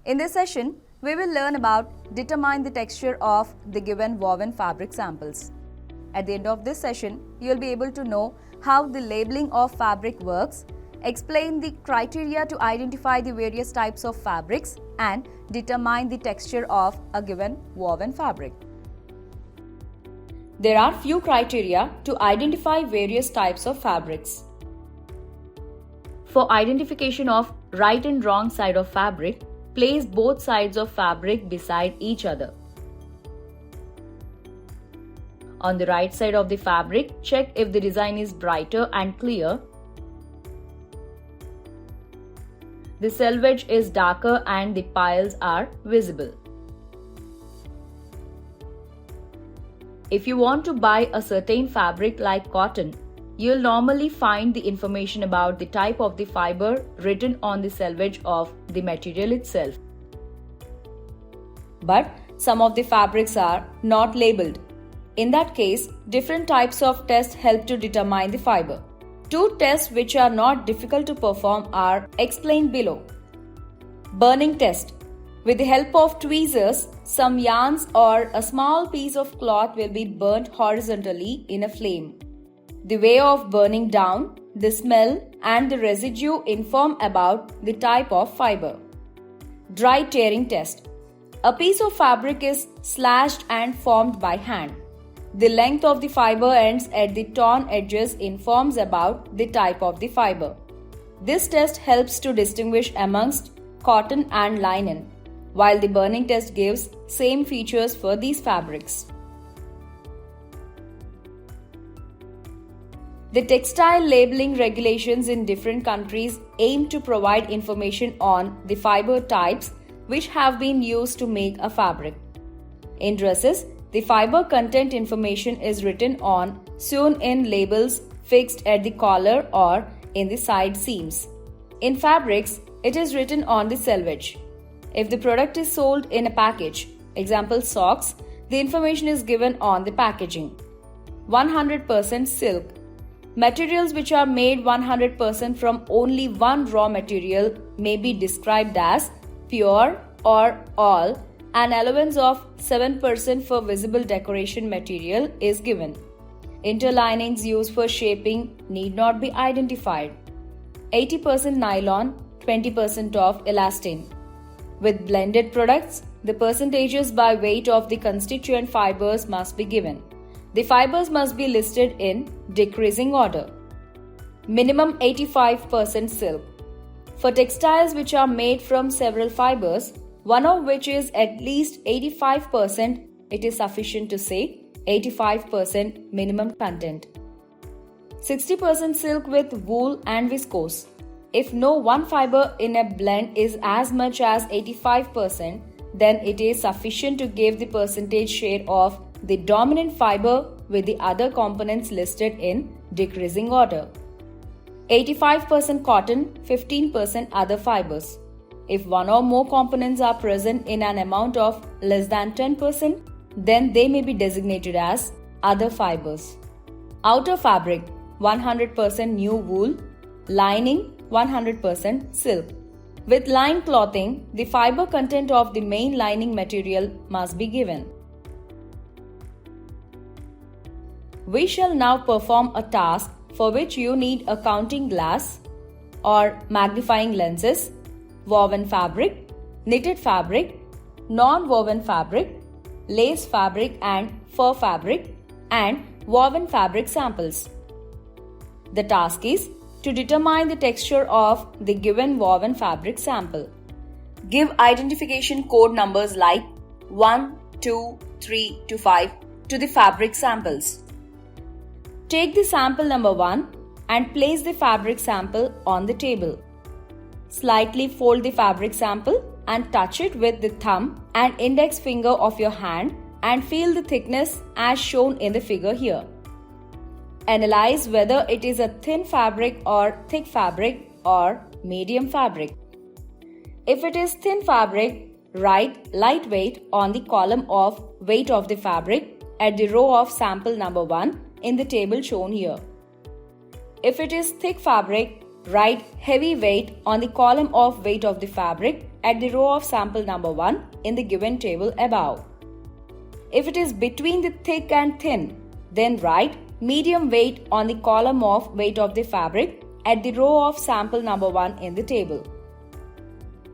In this session, we will learn about determine the texture of the given woven fabric samples. At the end of this session, you will be able to know how the labeling of fabric works, explain the criteria to identify the various types of fabrics, and determine the texture of a given woven fabric. There are few criteria to identify various types of fabrics. For identification of right and wrong side of fabric, place both sides of fabric beside each other. On the right side of the fabric, check if the design is brighter and clear. The selvage is darker and the piles are visible. If you want to buy a certain fabric like cotton, you'll normally find the information about the type of the fiber written on the selvage of the material itself. But some of the fabrics are not labeled. In that case, different types of tests help to determine the fiber. Two tests which are not difficult to perform are explained below. Burning test. With the help of tweezers, some yarns or a small piece of cloth will be burnt horizontally in a flame. The way of burning down, the smell and the residue inform about the type of fiber. Dry tearing test. A piece of fabric is slashed and formed by hand. The length of the fiber ends at the torn edges informs about the type of the fiber. This test helps to distinguish amongst cotton and linen, while the burning test gives same features for these fabrics. The textile labeling regulations in different countries aim to provide information on the fiber types which have been used to make a fabric. In dresses, the fiber content information is written on sewn-in labels fixed at the collar or in the side seams. In fabrics, it is written on the selvage. If the product is sold in a package, example socks, the information is given on the packaging. 100% silk. Materials which are made 100% from only one raw material may be described as pure or all. An allowance of 7% for visible decoration material is given. Interlinings used for shaping need not be identified. 80% nylon, 20% of elastane. With blended products, the percentages by weight of the constituent fibers must be given. The fibers must be listed in decreasing order. Minimum 85% silk. For textiles which are made from several fibers, one of which is at least 85%, it is sufficient to say 85% minimum content. 60% silk with wool and viscose. If no one fiber in a blend is as much as 85%, then it is sufficient to give the percentage share of the dominant fiber with the other components listed in decreasing order. 85% cotton, 15% other fibers. If one or more components are present in an amount of less than 10%, then they may be designated as other fibers. Outer fabric, 100% new wool. Lining, 100% silk. With lined clothing, the fiber content of the main lining material must be given. We shall now perform a task for which you need a counting glass or magnifying lenses, woven fabric, knitted fabric, non-woven fabric, lace fabric and fur fabric, and woven fabric samples. The task is to determine the texture of the given woven fabric sample. Give identification code numbers like 1, 2, 3 to 5 to the fabric samples. Take the sample number 1 and place the fabric sample on the table. Slightly fold the fabric sample and touch it with the thumb and index finger of your hand and feel the thickness as shown in the figure here. Analyze whether it is a thin fabric or thick fabric or medium fabric. If it is thin fabric, write lightweight on the column of weight of the fabric at the row of sample number 1 in the table shown here. If it is thick fabric, Write heavy weight on the column of weight of the fabric at the row of sample number 1 in the given table above. If it is between the thick and thin, then write medium weight on the column of weight of the fabric at the row of sample number 1 in the table.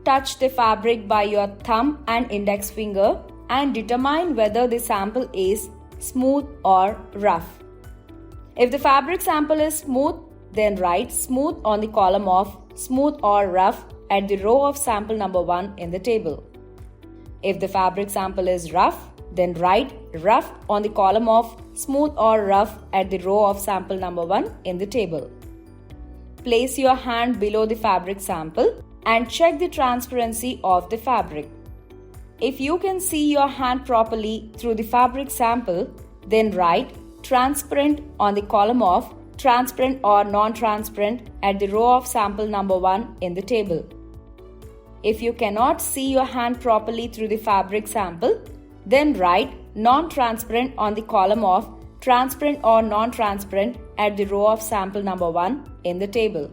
Touch the fabric by your thumb and index finger and determine whether the sample is smooth or rough. If the fabric sample is smooth, then write smooth on the column of smooth or rough at the row of sample number 1 in the table. If the fabric sample is rough, then write rough on the column of smooth or rough at the row of sample number 1 in the table. Place your hand below the fabric sample and check the transparency of the fabric. If you can see your hand properly through the fabric sample, then write transparent on the column of transparent or non-transparent at the row of sample number 1 in the table. If you cannot see your hand properly through the fabric sample, then write non-transparent on the column of transparent or non-transparent at the row of sample number 1 in the table.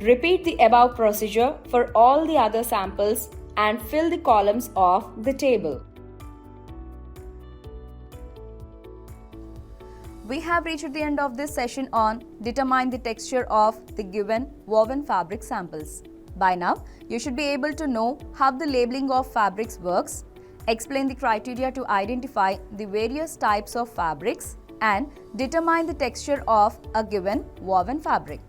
Repeat the above procedure for all the other samples and fill the columns of the table. We have reached the end of this session on determine the texture of the given woven fabric samples. By now, you should be able to know how the labeling of fabrics works, explain the criteria to identify the various types of fabrics, and determine the texture of a given woven fabric.